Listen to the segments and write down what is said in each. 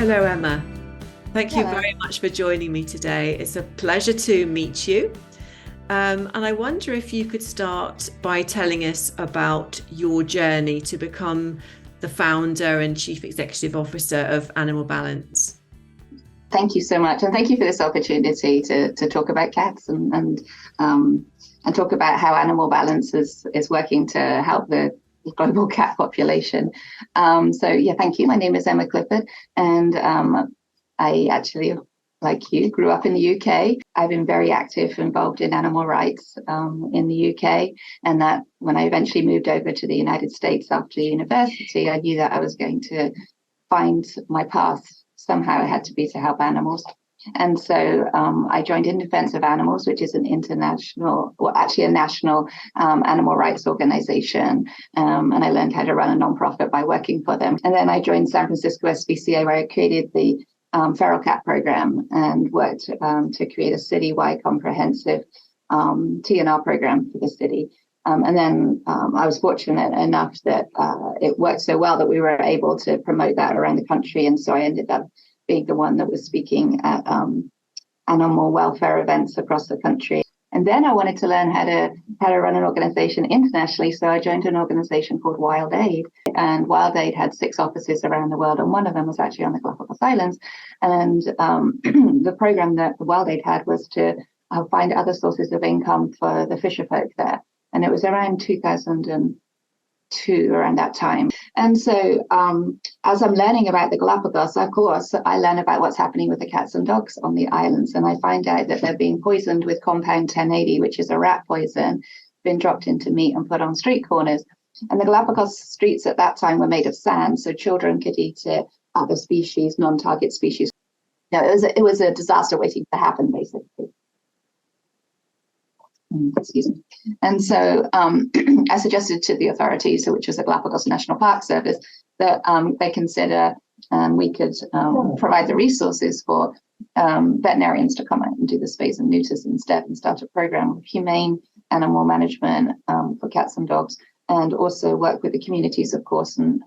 Hello, Emma. Thank you Hello. very much for joining me today. It's a pleasure to meet you. And I wonder if you could start by telling us about your journey to become the founder and chief executive officer of Animal Balance. Thank you so much, and thank you for this opportunity to talk about cats and talk about how Animal Balance is working to help the global cat population. Thank you. My name is Emma Clifford, and I actually, like you, grew up in the UK. I've been very active, involved in animal rights in the UK, and that when I eventually moved over to the United States after university, I knew that I was going to find my path. Somehow it had to be to help animals. And so I joined In Defense of Animals, which is an international, well, actually a national animal rights organization. And I learned how to run a nonprofit by working for them. And then I joined San Francisco SPCA, where I created the feral cat program and worked to create a citywide comprehensive TNR program for the city. And then I was fortunate enough that it worked so well that we were able to promote that around the country. And so I ended up being the one that was speaking at animal welfare events across the country. And then I wanted to learn how to run an organization internationally. So I joined an organization called Wild Aid. And Wild Aid had 6 offices around the world. And one of them was actually on the Galapagos Islands. And the program that Wild Aid had was to find other sources of income for the fisher folk there. And it was around 2002, around that time. And so as I'm learning about the Galapagos, of course, I learn about what's happening with the cats and dogs on the islands. And I find out that they're being poisoned with compound 1080, which is a rat poison, been dropped into meat and put on street corners. And the Galapagos streets at that time were made of sand, so children could eat it, other species, non-target species. It was a disaster waiting to happen, basically. Excuse me. And so I suggested to the authorities, which was the Galapagos National Park Service, that they consider we could provide the resources for veterinarians to come out and do the spays and neuters instead and start a program of humane animal management for cats and dogs, and also work with the communities, of course, and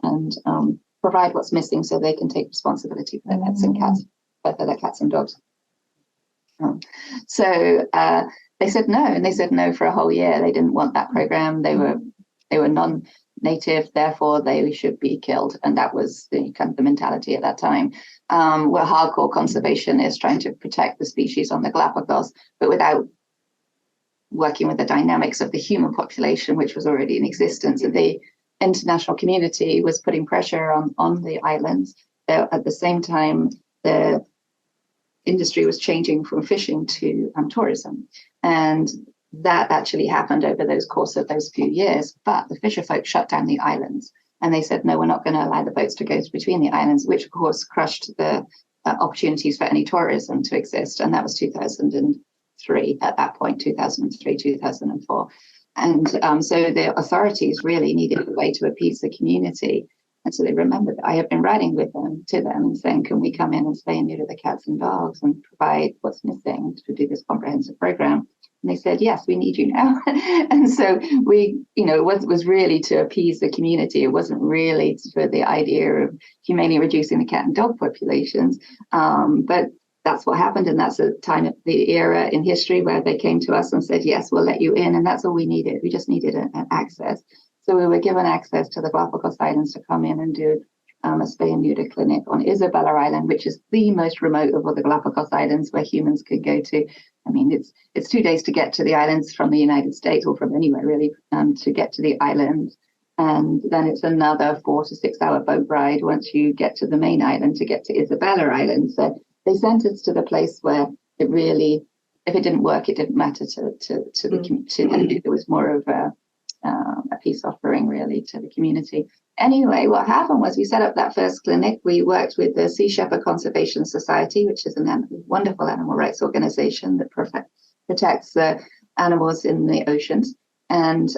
provide what's missing so they can take responsibility for their pets and cats, for their cats and dogs. They said no, and they said no for a whole year. They didn't want that program. They were non-native, therefore they should be killed, and that was the kind of the mentality at that time. We're hardcore conservationists trying to protect the species on the Galapagos, but without working with the dynamics of the human population, which was already in existence. And the international community was putting pressure on the islands. At the same time, the industry was changing from fishing to tourism. And that actually happened over those course of those few years. But the fisher folk shut down the islands, and they said, no, we're not going to allow the boats to go between the islands, which of course crushed the opportunities for any tourism to exist. And that was 2003 at that point, 2003, 2004. And so the authorities really needed a way to appease the community. And so they remembered that I had been writing to them and saying, can we come in and spay and neuter the cats and dogs and provide what's missing to do this comprehensive program? And they said, yes, we need you now. And so we, it was really to appease the community. It wasn't really for the idea of humanely reducing the cat and dog populations. But that's what happened. And that's the era in history where they came to us and said, yes, we'll let you in. And that's all we needed. We just needed an access. So we were given access to the Galapagos Islands to come in and do a spay and neuter clinic on Isabella Island, which is the most remote of all the Galapagos Islands where humans could go to. I mean, it's 2 days to get to the islands from the United States, or from anywhere really, to get to the islands. And then it's another 4 to 6 hour boat ride once you get to the main island to get to Isabella Island. So they sent us to the place where it really, if it didn't work, it didn't matter to the community. There was more of a peace offering really to the community. Anyway, what happened was we set up that first clinic. We worked with the Sea Shepherd Conservation Society, which is a wonderful animal rights organization that protects the animals in the oceans. And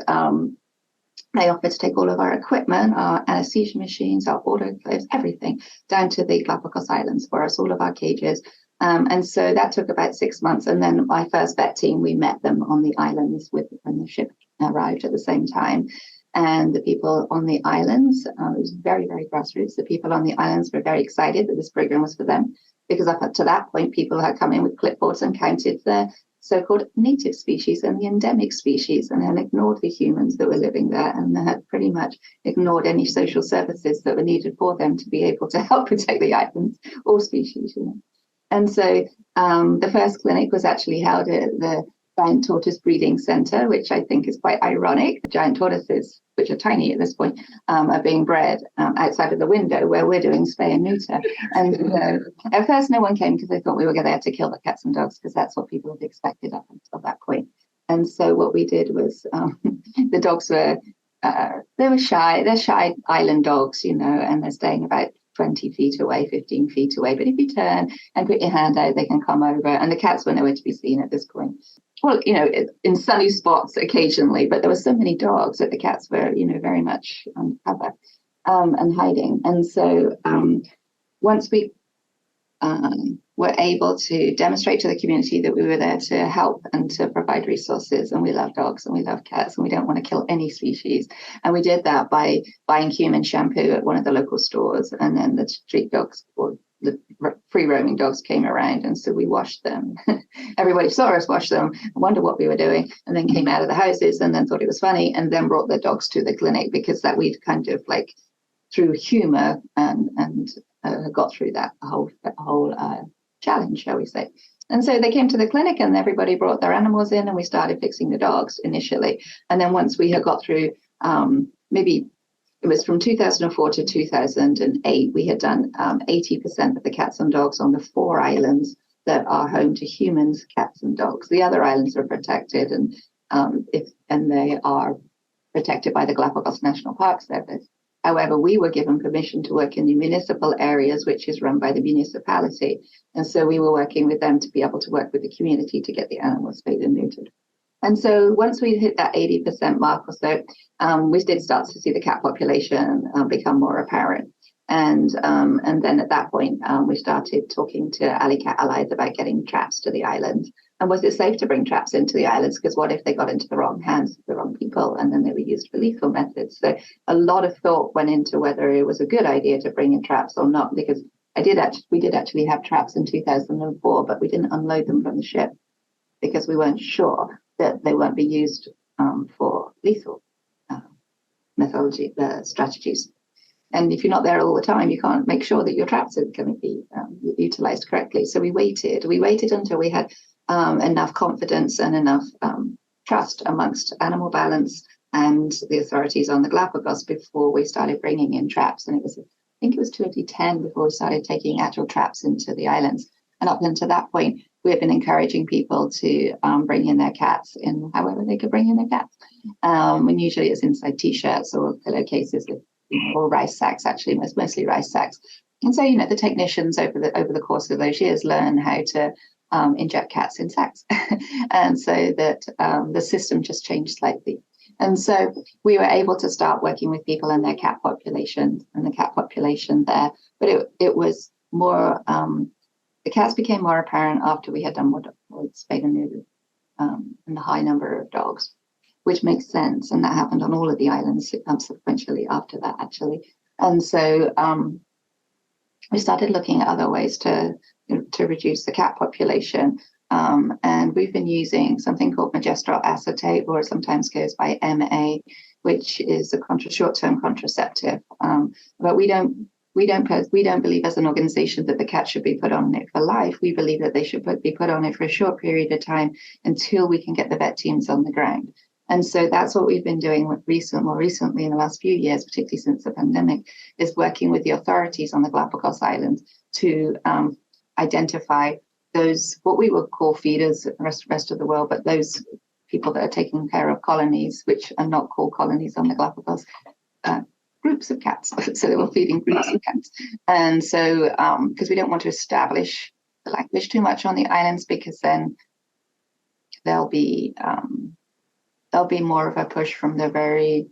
they offered to take all of our equipment, our anesthesia machines, our autoclaves, everything down to the Galapagos Islands for us, all of our cages. And so that took about 6 months. And then my first vet team, we met them on the islands when the ship arrived at the same time. And the people on the islands, it was very, very grassroots. The people on the islands were very excited that this program was for them, because up to that point, people had come in with clipboards and counted the so-called native species and the endemic species, and had ignored the humans that were living there, and had pretty much ignored any social services that were needed for them to be able to help protect the islands or species. And so the first clinic was actually held at the Giant Tortoise Breeding Centre, which I think is quite ironic. The giant tortoises, which are tiny at this point, are being bred outside of the window where we're doing spay and neuter. And at first no one came because they thought we were there to kill the cats and dogs, because that's what people had expected up until that point. And so what we did was the dogs were, they were shy. They're shy island dogs, and they're staying about 20 feet away, 15 feet away. But if you turn and put your hand out, they can come over. And the cats were nowhere to be seen at this point. Well, in sunny spots occasionally, but there were so many dogs that the cats were, very much on cover and hiding. And so once we were able to demonstrate to the community that we were there to help and to provide resources, and we love dogs and we love cats and we don't want to kill any species. And we did that by buying human shampoo at one of the local stores, and then the street dogs or the free roaming dogs came around, and so we washed them. Everybody saw us wash them, wondered what we were doing, and then came out of the houses and then thought it was funny, and then brought the dogs to the clinic, because that we'd kind of like through humor and got through that whole challenge, shall we say. And so they came to the clinic and everybody brought their animals in, and we started fixing the dogs initially. And then once we had got through, maybe it was from 2004 to 2008, we had done 80% of the cats and dogs on the 4 islands that are home to humans, cats and dogs. The other islands are protected, and they are protected by the Galápagos National Park Service. However, we were given permission to work in the municipal areas, which is run by the municipality. And so we were working with them to be able to work with the community to get the animals spayed and neutered. And so once we hit that 80% mark or so, we did start to see the cat population become more apparent. And then at that point, we started talking to Alley Cat Allies about getting traps to the islands. And was it safe to bring traps into the islands? Because what if they got into the wrong hands of the wrong people, and then they were used for lethal methods? So a lot of thought went into whether it was a good idea to bring in traps or not, because we did actually have traps in 2004, but we didn't unload them from the ship because we weren't sure that they won't be used for lethal methodology strategies. And if you're not there all the time, you can't make sure that your traps are going to be utilized correctly. So we waited until we had enough confidence and enough trust amongst Animal Balance and the authorities on the Galapagos before we started bringing in traps. And I think it was 2010 before we started taking actual traps into the islands. And up until that point, we have been encouraging people to bring in their cats in however they could bring in their cats. And usually it's inside T-shirts or pillowcases or rice sacks, actually, mostly rice sacks. And so, the technicians over the course of those years learn how to inject cats in sacks. And so that the system just changed slightly. And so we were able to start working with people and their cat population and the cat population there. But it was more, the cats became more apparent after we had done what spayed and neutered and the high number of dogs, which makes sense. And that happened on all of the islands sequentially after that, actually. And so we started looking at other ways to reduce the cat population. And we've been using something called magistral acetate, or sometimes goes by MA, which is a short-term contraceptive. But we don't believe as an organization that the cat should be put on it for life. We believe that they should be put on it for a short period of time until we can get the vet teams on the ground. And so that's what we've been doing more recently in the last few years, particularly since the pandemic, is working with the authorities on the Galapagos Islands to identify those, what we would call feeders, the rest of the world, but those people that are taking care of colonies, which are not called colonies on the Galapagos, groups of cats. So they were feeding groups of cats. And so, because we don't want to establish the language too much on the islands, because then there'll be more of a push from the very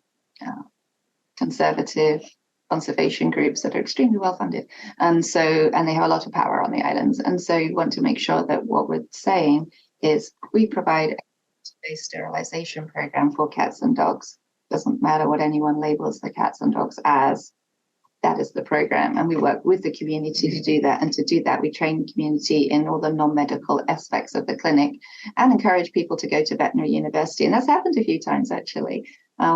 conservative conservation groups that are extremely well funded, and they have a lot of power on the islands. And so you want to make sure that what we're saying is we provide a sterilization program for cats and dogs Doesn't matter what anyone labels the cats and dogs as. That is the program, and we work with the community to do that. And to do that, we train the community in all the non-medical aspects of the clinic and encourage people to go to veterinary university. And that's happened a few times, actually. I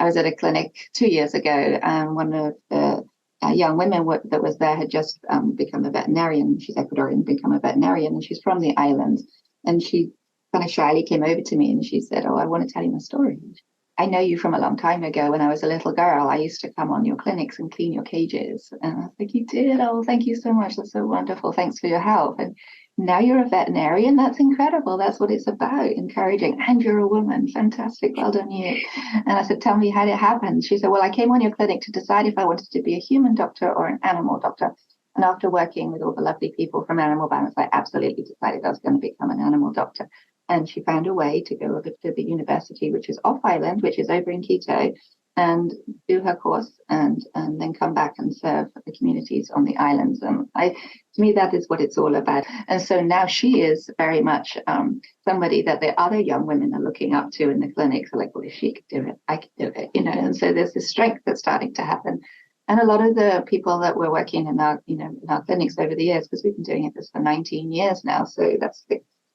was at a clinic 2 years ago, and one of the young women that was there had just become a veterinarian. She's Ecuadorian, become a veterinarian, and she's from the islands. And she kind of shyly came over to me and she said, "Oh, I want to tell you my story. I know you from a long time ago. When I was a little girl, I used to come on your clinics and clean your cages." And I was like, "You did? Oh, thank you so much. That's so wonderful. Thanks for your help. And now you're a veterinarian. That's incredible. That's what it's about, encouraging. And you're a woman. Fantastic. Well done, you." And I said, "Tell me how it happened." She said, "Well, I came on your clinic to decide if I wanted to be a human doctor or an animal doctor. And after working with all the lovely people from Animal Balance, I absolutely decided I was going to become an animal doctor." And she found a way to go over to the university, which is off island, which is over in Quito, and do her course and then come back and serve the communities on the islands. And to me, that is what it's all about. And so now she is very much somebody that the other young women are looking up to in the clinics. They're like, "Well, if she could do it, I could do it," And so there's this strength that's starting to happen. And a lot of the people that were working in our clinics over the years, because we've been doing it for 19 years now, so that's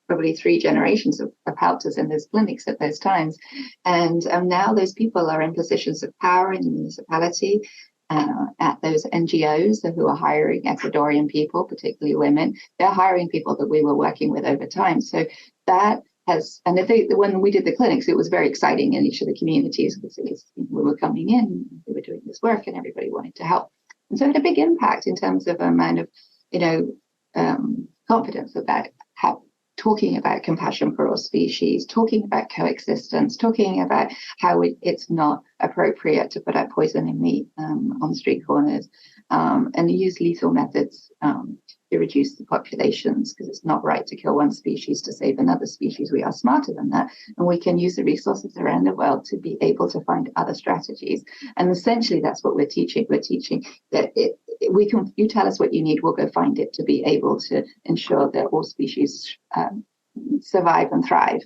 probably 3 generations have helped us in those clinics at those times. And now those people are in positions of power in the municipality, at those NGOs who are hiring Ecuadorian people, particularly women. They're hiring people that we were working with over time. So that has, and I think that when we did the clinics, it was very exciting in each of the communities, because it was, we were coming in, we were doing this work, and everybody wanted to help. And so it had a big impact in terms of amount of, confidence about how talking about compassion for all species, talking about coexistence, talking about how it's not appropriate to put out poison in meat on street corners, and use lethal methods to reduce the populations, because it's not right to kill one species to save another species. We are smarter than that, and we can use the resources around the world to be able to find other strategies. And essentially, that's what we're teaching. We're teaching that you tell us what you need, we'll go find it to be able to ensure that all species survive and thrive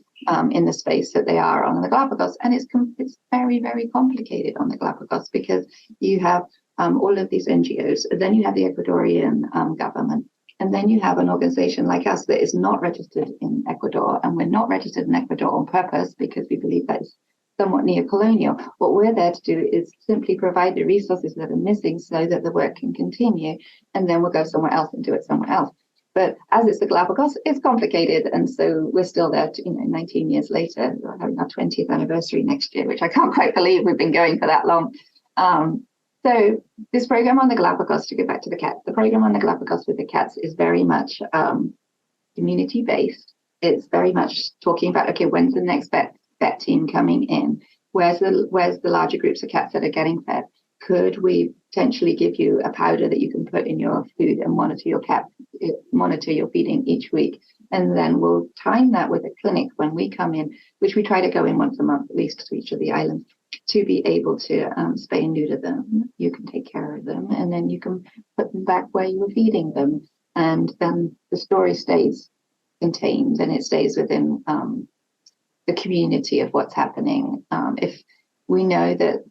in the space that they are on the Galapagos. And it's very, very complicated on the Galapagos, because you have all of these NGOs, then you have the Ecuadorian government, and then you have an organization like us that is not registered in Ecuador, and we're not registered in Ecuador on purpose because we believe that is somewhat neo-colonial. What we're there to do is simply provide the resources that are missing so that the work can continue, and then we'll go somewhere else and do it somewhere else. But as it's the Galapagos, it's complicated, and so we're still there, 19 years later. We're having our 20th anniversary next year, which I can't quite believe we've been going for that long. So this program on the Galapagos, to get back to the cats, the program on the Galapagos with the cats is very much community-based. It's very much talking about, okay, when's the next vet team coming in? Where's the larger groups of cats that are getting fed? Could we potentially give you a powder that you can put in your food and monitor your feeding each week? And then we'll time that with a clinic when we come in, which we try to go in once a month, at least to each of the islands, to be able to spay and neuter them. You can take care of them, and then you can put them back where you were feeding them. And then the story stays contained, and it stays within the community of what's happening. If we know that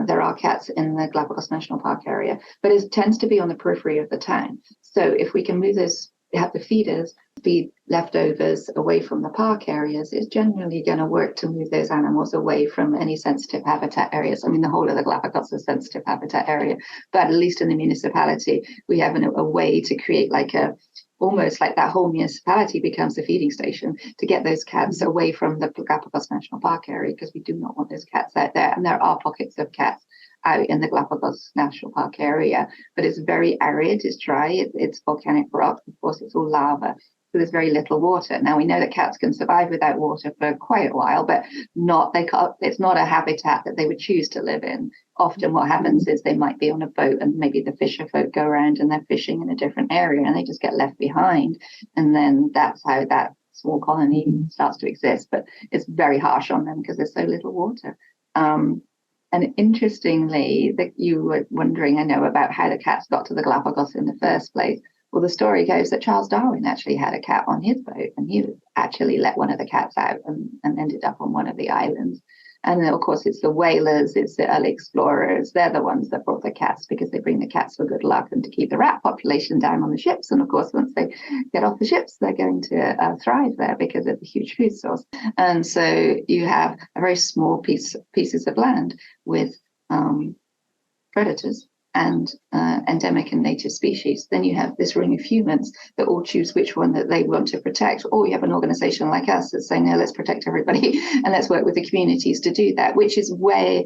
there are cats in the Galapagos National Park area, but it tends to be on the periphery of the town. So if we can move those, have the feeders feed leftovers away from the park areas, it's generally going to work to move those animals away from any sensitive habitat areas. I mean, the whole of the Galapagos is a sensitive habitat area, but at least in the municipality, we have a way to create almost like that whole municipality becomes a feeding station to get those cats away from the Galapagos National Park area, because we do not want those cats out there. And there are pockets of cats out in the Galapagos National Park area, but it's very arid, it's dry, it's volcanic rock, of course, it's all lava. So there's very little water. Now we know that cats can survive without water for quite a while, but it's not a habitat that they would choose to live in. Often what happens is they might be on a boat, and maybe the fisher folk go around and they're fishing in a different area, and they just get left behind. And then that's how that small colony starts to exist. But it's very harsh on them because there's so little water. And interestingly, that you were wondering, I know, about how the cats got to the Galapagos in the first place. Well, the story goes that Charles Darwin actually had a cat on his boat, and he actually let one of the cats out and ended up on one of the islands. And then, of course, it's the whalers, it's the early explorers. They're the ones that brought the cats because they bring the cats for good luck and to keep the rat population down on the ships. And of course, once they get off the ships, they're going to thrive there because of the huge food source. And so you have a very small pieces of land with predators and endemic and native species. Then you have this ring of humans that all choose which one that they want to protect. Or you have an organization like us that's saying, no, let's protect everybody and let's work with the communities to do that, which is where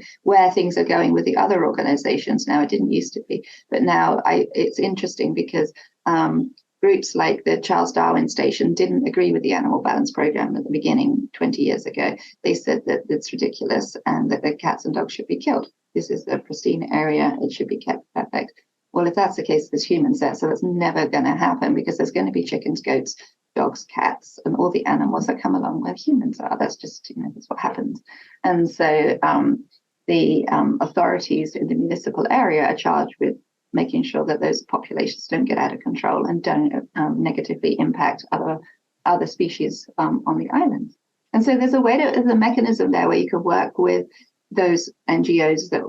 things are going with the other organizations now. It didn't used to be, but now it's interesting because groups like the Charles Darwin Station didn't agree with the Animal Balance Program at the beginning 20 years ago. They said that it's ridiculous and that the cats and dogs should be killed. This is a pristine area. It should be kept perfect. Well, if that's the case, there's humans there. So that's never going to happen because there's going to be chickens, goats, dogs, cats, and all the animals that come along where humans are. That's just, that's what happens. And so the authorities in the municipal area are charged with making sure that those populations don't get out of control and don't negatively impact other species on the islands. And so there's a mechanism there where you can work with those NGOs that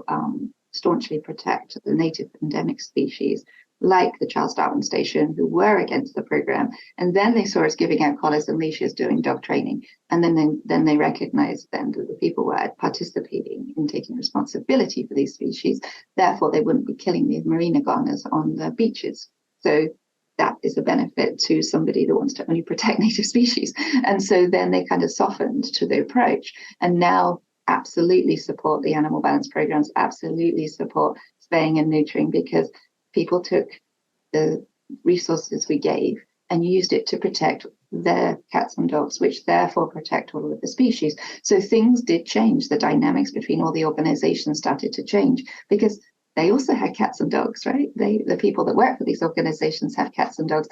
staunchly protect the native endemic species, like the Charles Darwin Station, who were against the program. And then they saw us giving out collars and leashes, doing dog training. And then they recognized then that the people were participating in taking responsibility for these species. Therefore, they wouldn't be killing the marine iguanas on the beaches. So that is a benefit to somebody that wants to only protect native species. And so then they kind of softened to the approach. And now absolutely support the animal balance programs, absolutely support spaying and neutering, because people took the resources we gave and used it to protect their cats and dogs, which therefore protect all of the species. So things did change. The dynamics between all the organizations started to change because they also had cats and dogs, right? The people that work for these organizations have cats and dogs.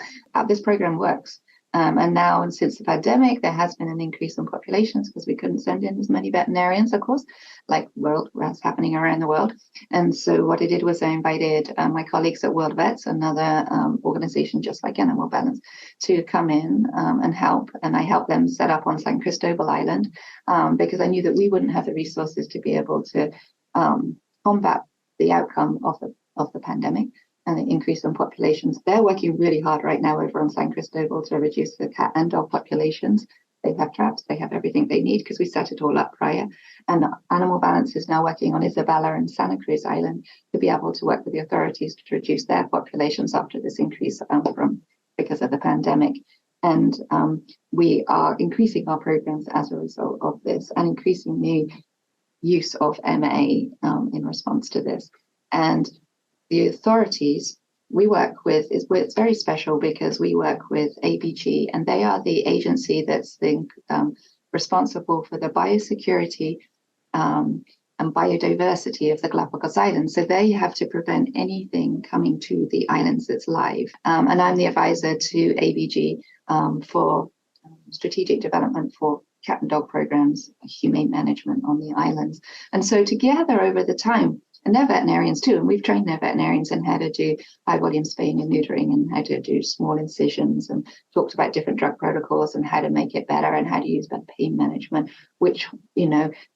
This program works. And now, and since the pandemic, there has been an increase in populations because we couldn't send in as many veterinarians, of course, like what's happening around the world. And so what I did was I invited my colleagues at World Vets, another organization just like Animal Balance, to come in and help. And I helped them set up on San Cristobal Island because I knew that we wouldn't have the resources to be able to combat the outcome of the pandemic and the increase in populations. They're working really hard right now over on San Cristobal to reduce the cat and dog populations. They have traps, they have everything they need because we set it all up prior. And Animal Balance is now working on Isabella and Santa Cruz Island to be able to work with the authorities to reduce their populations after this increase because of the pandemic. And we are increasing our programs as a result of this and increasing the use of MA in response to this. And the authorities we work with it's very special because we work with ABG, and they are the agency that's responsible for the biosecurity and biodiversity of the Galápagos Islands. So they have to prevent anything coming to the islands that's live. And I'm the advisor to ABG for strategic development for cat and dog programs, humane management on the islands. And so together over the time, and they're veterinarians too, and we've trained their veterinarians in how to do high volume spaying and neutering and how to do small incisions, and talked about different drug protocols and how to make it better and how to use better pain management, which,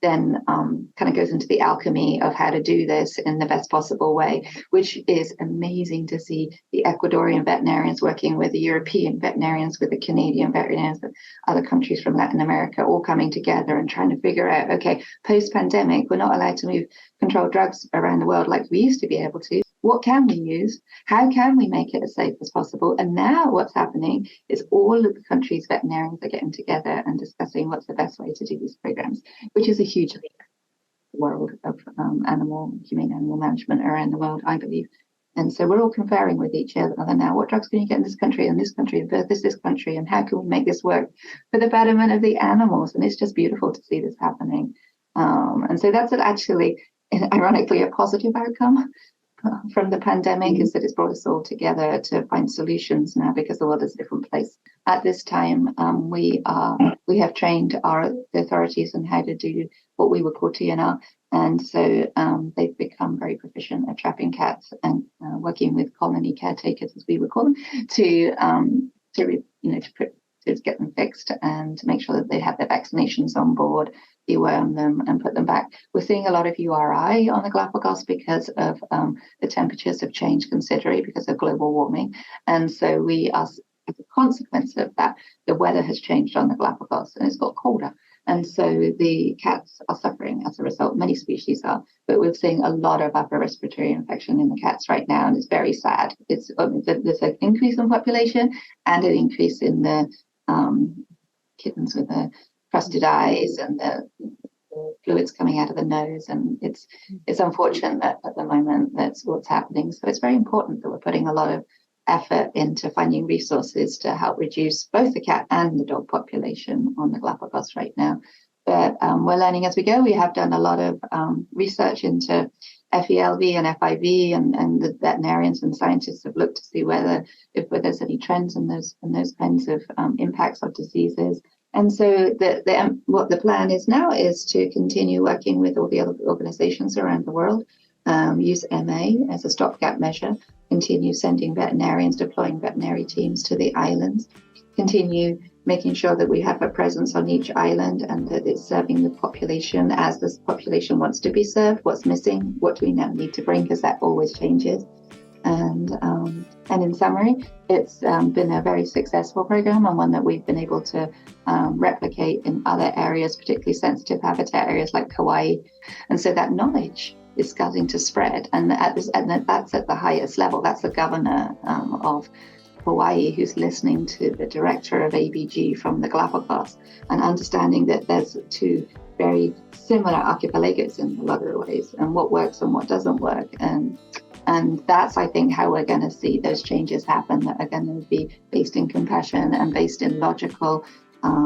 then kind of goes into the alchemy of how to do this in the best possible way, which is amazing to see the Ecuadorian veterinarians working with the European veterinarians, with the Canadian veterinarians, and other countries from Latin America all coming together and trying to figure out, okay, post-pandemic, we're not allowed to move controlled drugs around the world like we used to be able to. What can we use? How can we make it as safe as possible? And now what's happening is all of the countries' veterinarians are getting together and discussing what's the best way to do these programs, which is a huge leap in the world of humane animal management around the world, I believe. And so we're all conferring with each other now. What drugs can you get in this country and this country and this country? And how can we make this work for the betterment of the animals? And it's just beautiful to see this happening. And so that's actually, ironically, a positive outcome from the pandemic, is that it's brought us all together to find solutions now, because the world is a different place. At this time, we have trained the authorities on how to do what we would call TNR, and so they've become very proficient at trapping cats and working with colony caretakers, as we would call them, to get them fixed and to make sure that they have their vaccinations on board, deworm them and put them back. We're seeing a lot of URI on the Galapagos because of the temperatures have changed considerably because of global warming. And so we are, as a consequence of that, the weather has changed on the Galapagos and it's got colder. And so the cats are suffering as a result. Many species are, but we're seeing a lot of upper respiratory infection in the cats right now, and it's very sad. There's an increase in population and an increase in the kittens with the crusted eyes and the fluids coming out of the nose, and it's unfortunate that at the moment that's what's happening. So it's very important that we're putting a lot of effort into finding resources to help reduce both the cat and the dog population on the Galapagos right now. But we're learning as we go. We have done a lot of research into FELV and FIV, and the veterinarians and scientists have looked to see whether there's any trends in those kinds of impacts of diseases. And so what the plan is now is to continue working with all the other organizations around the world, use MA as a stopgap measure, continue sending veterinarians, deploying veterinary teams to the islands, continue making sure that we have a presence on each island and that it's serving the population as this population wants to be served, what's missing, what do we now need to bring, because that always changes. And in summary, it's been a very successful program and one that we've been able to replicate in other areas, particularly sensitive habitat areas like Hawaii. And so that knowledge is starting to spread, and that's at the highest level. That's the governor of Hawaii who's listening to the director of ABG from the Galapagos and understanding that there's two very similar archipelagos in a lot of ways, and what works and what doesn't work. And that's, I think, how we're going to see those changes happen, that are going to be based in compassion and based in logical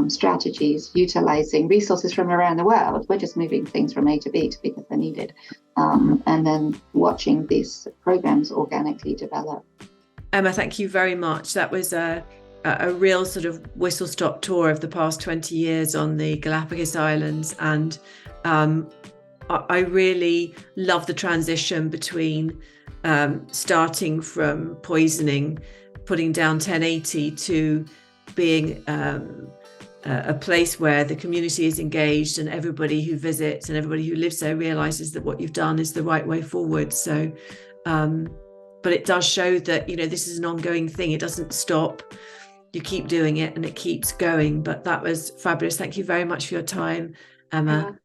strategies, utilizing resources from around the world. We're just moving things from A to B because they're needed, and then watching these programs organically develop. Emma, thank you very much. That was a real sort of whistle-stop tour of the past 20 years on the Galápagos Islands, and I really love the transition between starting from poisoning, putting down 1080, to being a place where the community is engaged and everybody who visits and everybody who lives there realizes that what you've done is the right way forward. So but it does show that, this is an ongoing thing. It doesn't stop. You keep doing it and it keeps going. But that was fabulous. Thank you very much for your time, Emma. Yeah.